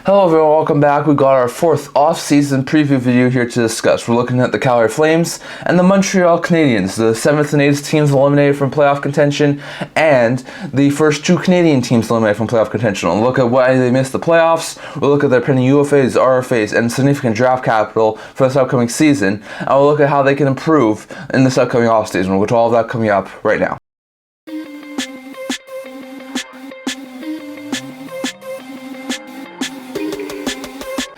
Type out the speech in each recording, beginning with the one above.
Hello everyone, welcome back. We got our fourth off-season preview video here to discuss. We're looking at the Calgary Flames and the Montreal Canadiens, the 7th and 8th teams eliminated from playoff contention, and the first two Canadian teams eliminated from playoff contention. We'll look at why they missed the playoffs, we'll look at their pending UFAs, RFAs, and significant draft capital for this upcoming season, and we'll look at how they can improve in this upcoming off-season. We'll go to all of that coming up right now.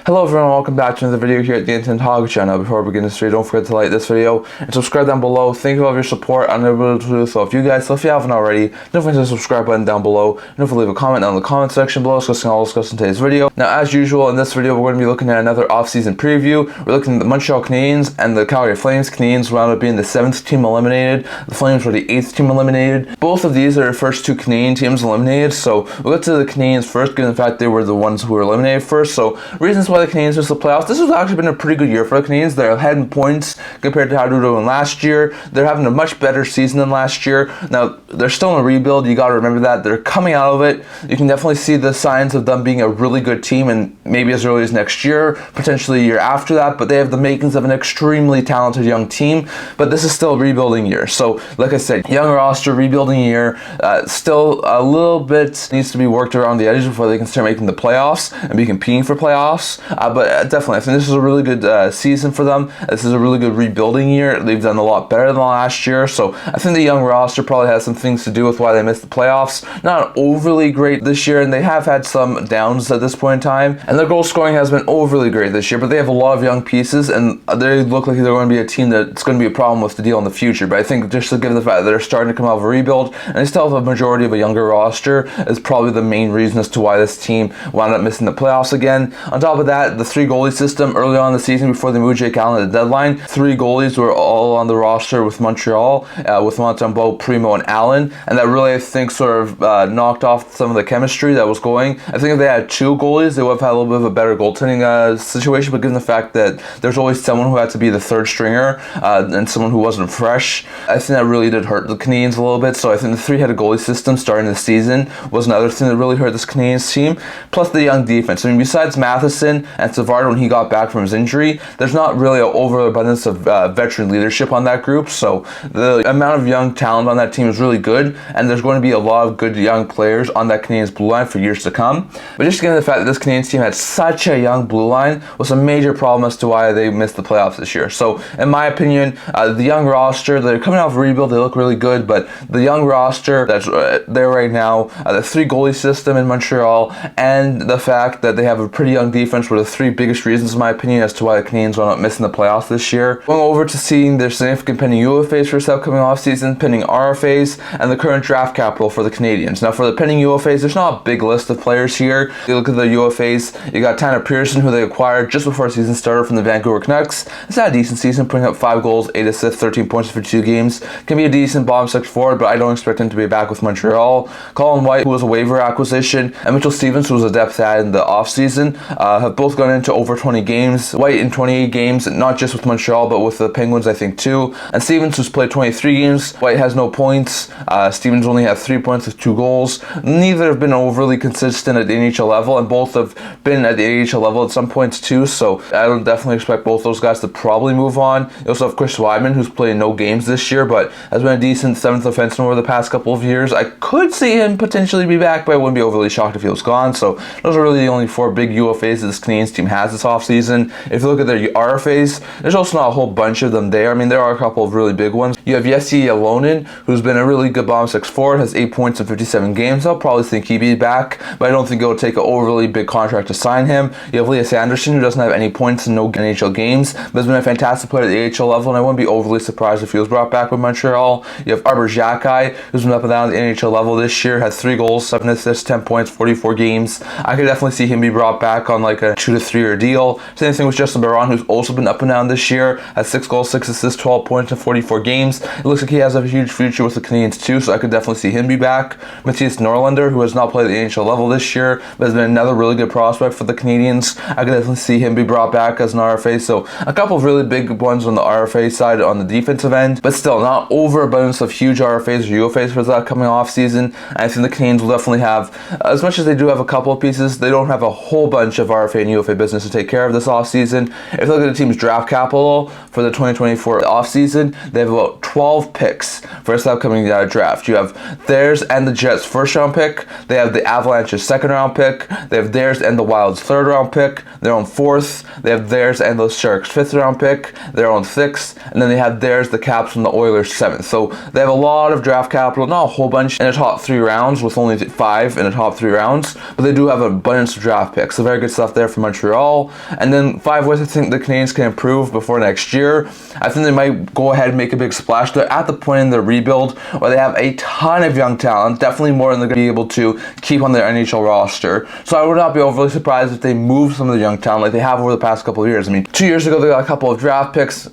Hello everyone, welcome back to another video here at the Internet Hog channel. Before we begin this video, don't forget to like this video and subscribe down below. Thank you all for your support. I'm able to do so if you haven't already, don't forget to subscribe button down below. And don't forget to leave a comment down in the comment section below discussing today's video. Now, as usual, in this video, we're going to be looking at another off-season preview. We're looking at the Montreal Canadiens and the Calgary Flames. Canadiens wound up being the 7th team eliminated. The Flames were the 8th team eliminated. Both of these are the first two Canadian teams eliminated. So we'll get to the Canadiens first, given the fact they were the ones who were eliminated first. So reasons why the Canadiens missed the playoffs. This has actually been a pretty good year for the Canadiens. They're ahead in points compared to how they were doing last year. They're having a much better season than last year. Now, they're still in a rebuild. You got to remember that. They're coming out of it. You can definitely see the signs of them being a really good team, and maybe as early as next year, potentially a year after that, but they have the makings of an extremely talented young team, but this is still a rebuilding year. So, like I said, young roster, rebuilding year, still a little bit needs to be worked around the edges before they can start making the playoffs and be competing for playoffs, but definitely, I think this is a really good season for them. This is a really good rebuilding year. They've done a lot better than last year, so I think the young roster probably has some things to do with why they missed the playoffs. Not overly great this year, and they have had some downs at this point in time, and their goal scoring has been overly great this year, but they have a lot of young pieces, and they look like they're going to be a team that's going to be a problem with to deal in the future. But I think just given the fact that they're starting to come out of a rebuild, and they still have a majority of a younger roster, is probably the main reason as to why this team wound up missing the playoffs again. On top of that, the three goalie system early on in the season before they moved Jake Allen at the deadline, three goalies were all on the roster with Montreal, with Montembeault, Primo, and Allen, and that really, I think, sort of knocked off some of the chemistry that was going. I think if they had two goalies, they would have had a little bit of a better goaltending situation, but given the fact that there's always someone who had to be the third stringer and someone who wasn't fresh, I think that really did hurt the Canadiens a little bit. So I think the three-headed goalie system starting the season was another thing that really hurt this Canadiens team, plus the young defense. I mean, besides Matheson and Savard when he got back from his injury, there's not really an overabundance of veteran leadership on that group, so the amount of young talent on that team is really good, and there's going to be a lot of good young players on that Canadiens blue line for years to come. But just given the fact that this Canadiens team had such a young blue line was a major problem as to why they missed the playoffs this year. So in my opinion, the young roster, they're coming off a rebuild, they look really good, but the young roster that's there right now, the three goalie system in Montreal, and the fact that they have a pretty young defense were the three biggest reasons in my opinion as to why the Canadiens wound up missing the playoffs this year. Going over to seeing their significant pending UFAs for this upcoming offseason, pending RFAs, and the current draft capital for the Canadiens. Now for the pending UFAs, there's not a big list of players here. You look at the UFAs, you got Tanner Pearson, who they acquired just before the season started from the Vancouver Canucks. It's had a decent season, putting up 5 goals, 8 assists, 13 points for 2 games. Can be a decent bottom 6 forward, but I don't expect him to be back with Montreal. Colin White, who was a waiver acquisition, and Mitchell Stevens, who was a depth add in the offseason, have both gone into over 20 games. White in 28 games, not just with Montreal, but with the Penguins, I think, too. And Stevens, who's played 23 games. White has no points. Stevens only had 3 points with 2 goals. Neither have been overly consistent at the NHL level, and both have been at the AHL level at some points, too. So I would definitely expect both those guys to probably move on. You also have Chris Weidman, who's played no games this year, but has been a decent 7th defenseman over the past couple of years. I could see him potentially be back, but I wouldn't be overly shocked if he was gone. So those are really the only 4 big UFAs that this Canadiens team has this offseason. If you look at their RFAs, there's also not a whole bunch of them there. I mean, there are a couple of really big ones. You have Jesse Ylonen, who's been a really good bottom 6 forward, has 8 points in 57 games. I'll probably think he'd be back, but I don't think it will take an overly big contract to sign him. You have Elias Anderson, who doesn't have any points in no NHL games, but has been a fantastic player at the AHL level, and I wouldn't be overly surprised if he was brought back with Montreal. You have Arber Xhekaj, who's been up and down at the NHL level this year, has 3 goals, 7 assists, 10 points, 44 games. I could definitely see him be brought back on like a 2 to 3 year deal. Same thing with Justin Barron, who's also been up and down this year, has 6 goals, 6 assists, 12 points in 44 games. It looks like he has a huge future with the Canadiens too, so I could definitely see him be back. Matthias Norlinder, who has not played at the NHL level this year, but has been another really good prospect for the Canadiens. I could definitely see him be brought back as an RFA. So a couple of really big ones on the RFA side on the defensive end, but still not overabundance of huge RFAs or UFAs for that coming off season. I think the Canadiens will definitely have, as much as they do have a couple of pieces, they don't have a whole bunch of RFA and UFA business to take care of this offseason. If you look at the team's draft capital for the 2024 offseason, they have about 12 picks for this upcoming draft. You have theirs and the Jets' first round pick. They have the Avalanche's second round pick. They have theirs and the Wild's third round pick. Their own fourth. They have theirs and the Sharks' fifth round pick. Their own sixth. And then they have theirs, the Caps, and the Oilers' seventh. So they have a lot of draft capital, not a whole bunch in the top 3 rounds, with only 5 in the top 3 rounds, but they do have an abundance of draft picks. So very good stuff there for Montreal. And then 5 ways I think the Canadiens can improve before next year. I think they might go ahead and make a big splash. They're at the point in their rebuild where they have a ton of young talent, definitely more than they're going to be able to keep on their NHL roster. So I would not be overly surprised if they move some of the young talent like they have over the past couple of years. I mean, 2 years ago they got a couple of draft picks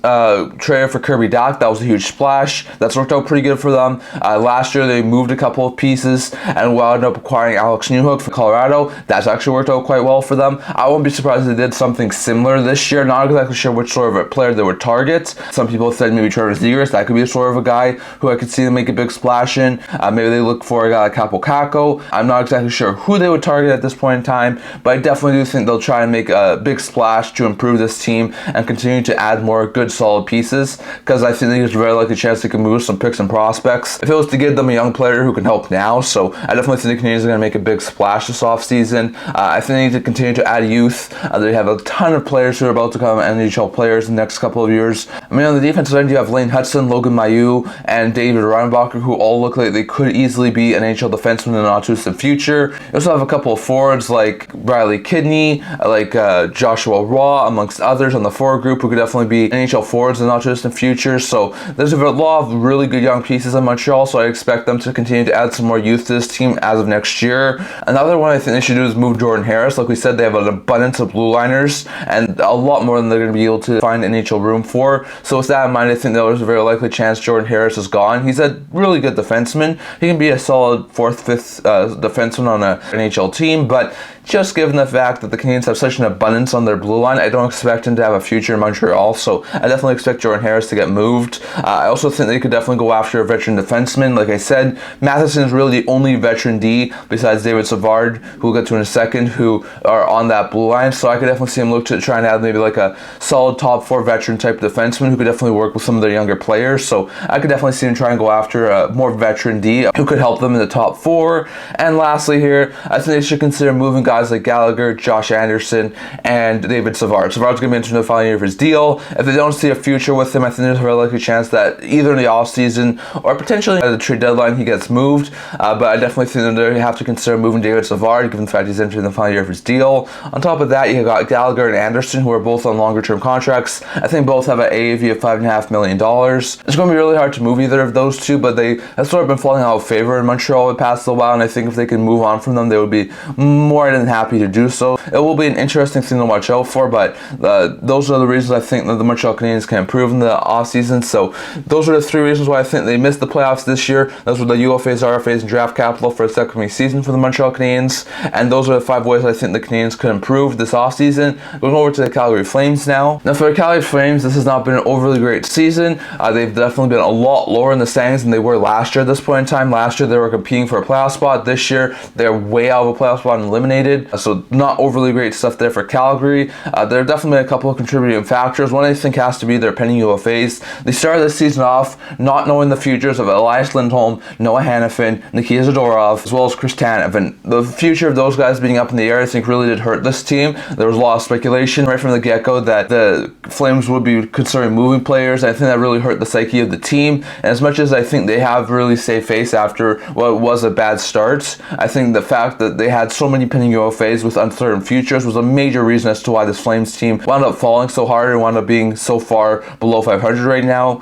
traded for Kirby Dach. That was a huge splash. That's worked out pretty good for them. Last year they moved a couple of pieces and wound up acquiring Alex Newhook for Colorado. That's actually worked out quite well for them. I won't be surprised if they did something similar this year. Not exactly sure which sort of a player they would target. Some people said maybe Travis Zegras. That could be a sort of a guy who I could see them make a big splash in. Maybe they look for a guy like Capo Caco. I'm not exactly sure who they would target at this point in time, but I definitely do think they'll try and make a big splash to improve this team and continue to add more good solid pieces, because I think there's a very likely chance they can move some picks and prospects if it was to give them a young player who can help now. So I definitely think the Canadiens are going to make a big splash this offseason. I think they need to continue to add youth. They have a ton of players who are about to become NHL players in the next couple of years. I mean, on the defensive end, you have Lane Hudson, Logan Mailloux, and David Reinbacher, who all look like they could easily be NHL defensemen in the not-too-distant future. You also have a couple of forwards like Riley Kidney, like Joshua Roy, amongst others on the forward group, who could definitely be NHL forwards in the not-too-distant future. So there's a lot of really good young pieces in Montreal, so I expect them to continue to add some more youth to this team as of next year. Another one I think they should do is move Jordan Harris. Like we said, they have an abundance of blue liners and a lot more than they're going to be able to find NHL room for. So with that in mind, I think there's a very likely chance Jordan Harris is gone. He's a really good defenseman. He can be a solid 4th, 5th defenseman on an NHL team, but just given the fact that the Canadiens have such an abundance on their blue line, I don't expect him to have a future in Montreal, so I definitely expect Jordan Harris to get moved. I also think they could definitely go after a veteran defenseman. Like I said, Matheson is really the only veteran D besides David Savard, who we'll get to in a second, who are on that blue line, so I could definitely see him look to try and have maybe like a solid top 4 veteran type defenseman who could definitely work with some of their younger players. So I could definitely see him try and go after a more veteran D who could help them in the top 4. And lastly here, I think they should consider moving guys like Gallagher, Josh Anderson, and David Savard. Savard's going to be into the final year of his deal. If they don't see a future with him, I think there's a very likely chance that either in the offseason or potentially at the trade deadline he gets moved. But I definitely think that they have to consider moving David Savard, given the fact he's entering the final year of his deal. On top of that, you got Gallagher and Anderson, who are both on longer term contracts. I think both have an AAV of $5.5 million. It's going to be really hard to move either of those two, but they have sort of been falling out of favor in Montreal the past little while, and I think if they can move on from them, they would be more than happy to do so. It will be an interesting thing to watch out for, but those are the reasons I think that the Montreal Canadiens can improve in the offseason. So those are the 3 reasons why I think they missed the playoffs this year. Those were the UFAs, RFAs, and draft capital for the upcoming season for the Montreal Canadiens, and those are the 5 ways I think the Canadiens could improve this offseason. Going over to the Calgary Flames now. Now for the Calgary Flames, this has not been an overly great season. They've definitely been a lot lower in the standings than they were last year at this point in time. Last year they were competing for a playoff spot. This year they're way out of a playoff spot and eliminated. So not overly great stuff there for Calgary. There are definitely a couple of contributing factors. One I think has to be their pending UFAs. They started this season off not knowing the futures of Elias Lindholm, Noah Hanifin, Nikita Zadorov, as well as Chris Tanev. And the future of those guys being up in the air I think really did hurt this team. There was a lot of speculation right from the get-go that the Flames would be considering moving players. I think that really hurt the psyche of the team. And as much as I think they have really saved face after what was a bad start, I think the fact that they had so many pending UFAs with uncertain futures was a major reason as to why this Flames team wound up falling so hard and wound up being so far below 500 right now.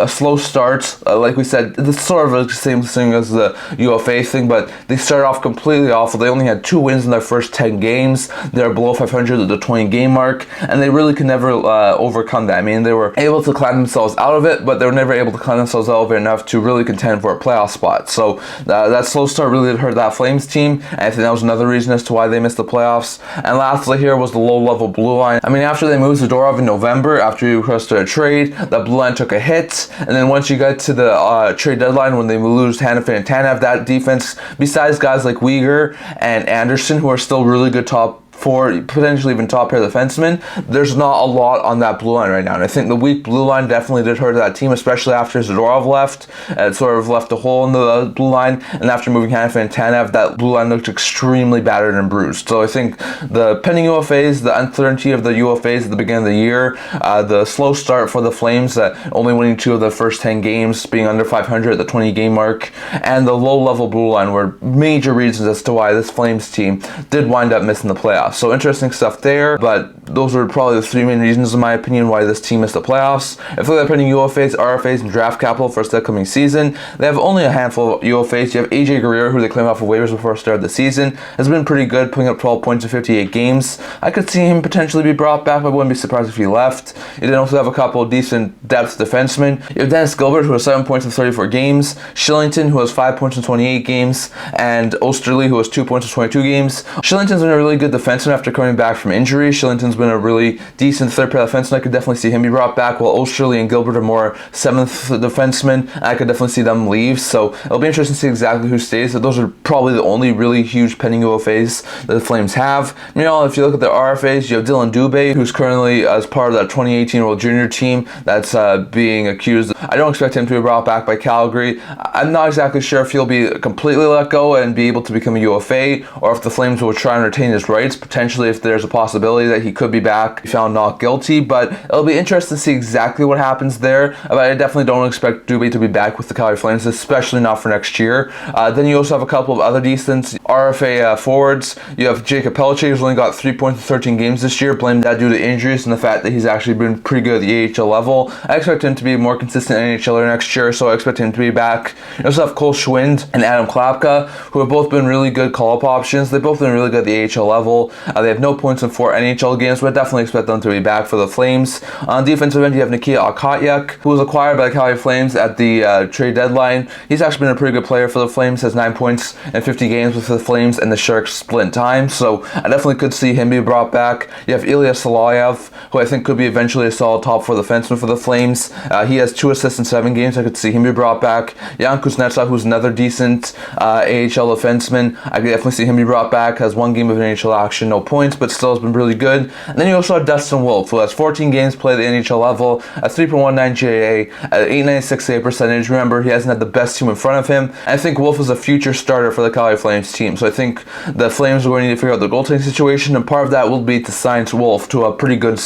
A slow start, like we said, it's sort of the same thing as the UFA thing, but they started off completely awful. They only had 2 wins in their first 10 games. They're below 500 at the 20-game mark, and they really could never overcome that. I mean, they were able to climb themselves out of it, but they were never able to climb themselves out of it enough to really contend for a playoff spot. So that slow start really hurt that Flames team, and I think that was another reason as to why they missed the playoffs. And lastly here was the low-level blue line. I mean, after they moved Zadorov in November, after he requested a trade, that blue line took a hit, and then once you got to the trade deadline when they lose Hanifin and Tanev, that defense, besides guys like Weegar and Anderson, who are still really good top 4, potentially even top pair defensemen, there's not a lot on that blue line right now. And I think the weak blue line definitely did hurt that team, especially after Zadorov left. It sort of left a hole in the blue line. And after moving Hanifin and Tanev, that blue line looked extremely battered and bruised. So I think the pending UFAs, the uncertainty of the UFAs at the beginning of the year, the slow start for the Flames, only winning 2 of the first 10 games, being under 500 at the 20-game mark, and the low-level blue line were major reasons as to why this Flames team did wind up missing the playoffs. So interesting stuff there, but those are probably the 3 main reasons, in my opinion, why this team missed the playoffs. If they're pending UFAs, RFAs, and draft capital for the upcoming season, they have only a handful of UFAs. You have AJ Guerrero, who they claimed off of waivers before the start of the season, has been pretty good, putting up 12 points in 58 games. I could see him potentially be brought back, but I wouldn't be surprised if he left. You then also have a couple of decent depth defensemen. You have Dennis Gilbert, who has 7 points in 34 games, Shillington, who has 5 points in 28 games, and Osterley, who has 2 points in 22 games. Shillington's been a really good defenseman after coming back from injury. Shillington's been a really decent third pair defenseman. I could definitely see him be brought back, while Osterley and Gilbert are more 7th defensemen. I could definitely see them leave, so it'll be interesting to see exactly who stays. Those are probably the only really huge pending UFAs that the Flames have. Meanwhile, if you look at the RFAs, you have Dylan Dubé, who's currently as part of that 2018 World Junior team that's being accused. I don't expect him to be brought back by Calgary. I'm not exactly sure if he'll be completely let go and be able to become a UFA, or if the Flames will try and retain his rights, potentially if there's a possibility that he could be back, found not guilty. But it'll be interesting to see exactly what happens there. But I definitely don't expect Dubé to be back with the Calgary Flames, especially not for next year. Then you also have a couple of other decent RFA forwards. You have Jacob Pelletier, who's only got 3 points in 13 games this year. Blame that due to injuries and the fact that he's actually been pretty good at the AHL level. I expect him to be a more consistent NHLer next year, so I expect him to be back. You also have Cole Schwind and Adam Klapka, who have both been really good call-up options. They've both been really good at the AHL level. They have no points in 4 NHL games, but I definitely expect them to be back for the Flames. On defensive end, you have Nikita Okatyak, who was acquired by the Calgary Flames at the trade deadline. He's actually been a pretty good player for the Flames, has 9 points in 50 games with the Flames and the Sharks split time, so I definitely could see him be brought back. You have Ilya Soloyev, who I think could be eventually a solid top 4 defenseman for the Flames. He has 2 assists in 7 games. I could see him be brought back. Jan Kuznetsov, who's another decent AHL defenseman. I could definitely see him be brought back. Has 1 game of NHL action, no points, but still has been really good. And then you also have Dustin Wolf, who has 14 games played at the NHL level, a 3.19 GAA, an 896 save percentage. Remember, he hasn't had the best team in front of him. And I think Wolf is a future starter for the Calgary Flames team. So I think the Flames are going to need to figure out the goaltending situation, and part of that will be to sign Wolf to a pretty good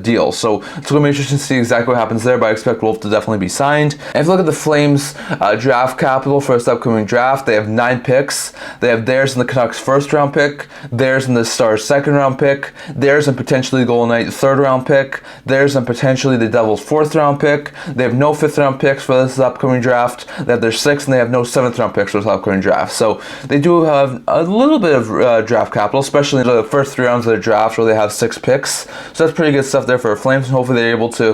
deal. So it's going to be interesting to see exactly what happens there, but I expect Wolf to definitely be signed. And if you look at the Flames draft capital for this upcoming draft, they have 9 picks. They have theirs in the Canucks' first-round pick, theirs in the Stars' second-round pick, theirs in potentially the Golden Knights' third-round pick, theirs in potentially the Devils' fourth-round pick. They have no fifth-round picks for this upcoming draft. They have their 6th, and they have no 7th-round picks for this upcoming draft. So they do have a little bit of draft capital, especially in the first 3 rounds of the draft where they have 6 picks. So that's pretty good stuff there for the Flames, and hopefully they're able to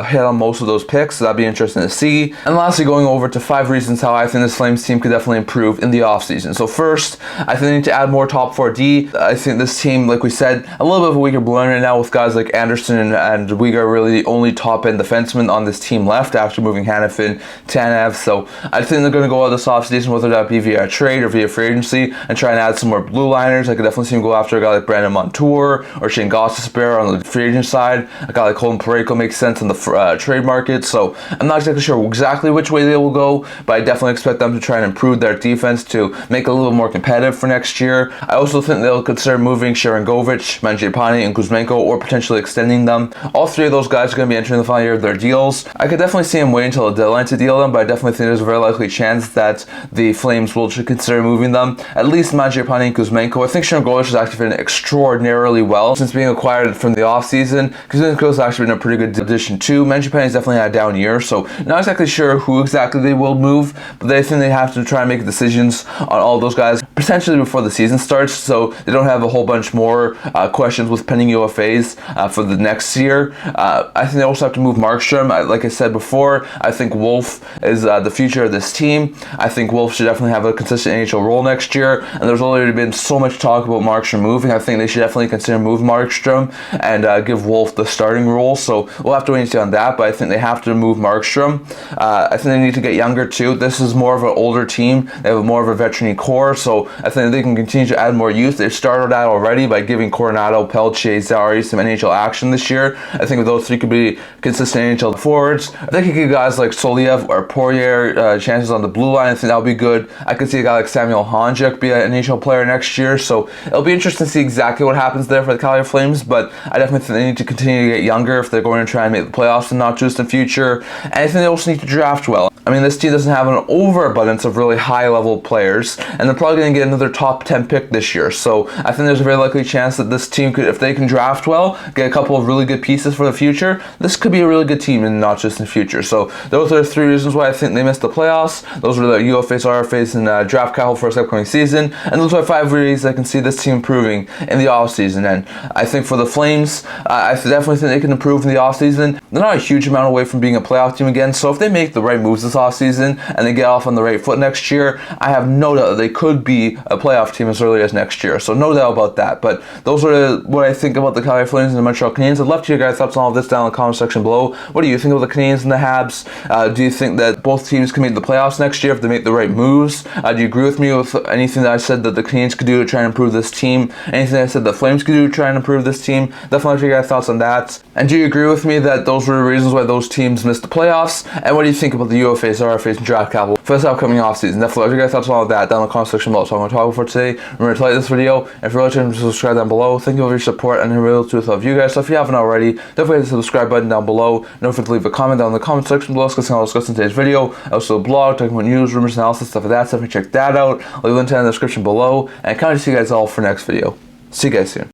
hit on most of those picks. So that'd be interesting to see. And lastly, going over to 5 reasons how I think this Flames team could definitely improve in the offseason. So first, I think they need to add more top 4D. I think this team, like we said, a little bit of a weaker blue line right now with guys like Anderson and Weegar really the only top-end defensemen on this team left after moving Hanifin, Tanev. So I think they're going to go out this offseason, whether that be via a trade or via free agency, and try and add some more blue liners. I could definitely see him go after a guy like Brandon Montour or Shane Gostisbehere on the free agent side. A guy like Colton Parayko makes sense in the trade market. So I'm not exactly sure exactly which way they will go, but I definitely expect them to try and improve their defense to make it a little more competitive for next year. I also think they'll consider moving moving Shrangovich, Mangiapane, and Kuzmenko, or potentially extending them. All three of those guys are going to be entering the final year of their deals. I could definitely see him waiting until the deadline to deal them, but I definitely think there's a very likely chance that the Flames will consider moving them. At least Mangiapane and Kuzmenko. I think Shrangovich has actually been extraordinarily well since being acquired from the offseason. Kuzmenko has actually been a pretty good addition too. Mangiapane has definitely had a down year, so not exactly sure who exactly they will move, but they think they have to try and make decisions on all those guys potentially before the season starts, so they don't have a whole bunch more questions with pending UFAs for the next year. I think they also have to move Markstrom. Like I said before, I think Wolf is the future of this team. I think Wolf should definitely have a consistent NHL role next year, and there's already been so much talk about Markstrom moving. I think they should definitely consider move Markstrom and give Wolf the starting role, so we'll have to wait and see on that, but I think they have to move Markstrom. I think they need to get younger too. This is more of an older team. They have more of a veteran core, so I think they can continue to add more youth. They've started that already by giving Coronado, Pelche, Zari some NHL action this year. I think those three could be consistent NHL forwards. I think you could give guys like Soliev or Poirier chances on the blue line. I think that would be good. I could see a guy like Samuel Honjek be an NHL player next year, so it'll be interesting to see exactly what happens there for the Calgary Flames, but I definitely think they need to continue to get younger if they're going to try and make the playoffs in not just the future, and I think they also need to draft well. I mean, this team doesn't have an overabundance of really high-level players, and they're probably going to get another top 10 pick this year, so I think there's a very likely chance that this team could, if they can draft well, get a couple of really good pieces for the future, this could be a really good team and not just in the future. So those are the three reasons why I think they missed the playoffs. Those are the UFAs, RFAs, and draft capital for this upcoming season, and those are 5 reasons I can see this team improving in the offseason. And I think for the Flames, I definitely think they can improve in the offseason. They're not a huge amount away from being a playoff team again, so if they make the right moves this offseason and they get off on the right foot next year, I have no doubt that they could be a playoff team as early as next year, so no doubt about that. But those are what I think about the Calgary Flames and the Montreal Canadiens. I'd love to hear your guys' thoughts on all of this down in the comment section below. What do you think of the Canadiens and the Habs? Do you think that both teams can make the playoffs next year if they make the right moves? Do you agree with me with anything that I said that the Canadiens could do to try and improve this team? Anything I said the Flames could do to try and improve this team? Definitely let me hear your guys' thoughts on that. And do you agree with me that those were the reasons why those teams missed the playoffs? And what do you think about the UFAs, RFAs, and draft capital for this upcoming offseason? Definitely let me hear your guys' thoughts on all of that down in the comment section below. So I'm going to talk for today. Remember to like this video, and if you're watching, subscribe down below. Thank you for your support and the real truth of you guys. So if you haven't already, definitely hit the subscribe button down below. Don't forget to leave a comment down in the comment section below discussing all discussed in today's video. Also a blog talking about news, rumors, analysis, stuff like that. So if you check that out, I'll leave a link to it in the description below. And I can't wait to see you guys all for next video. See you guys soon.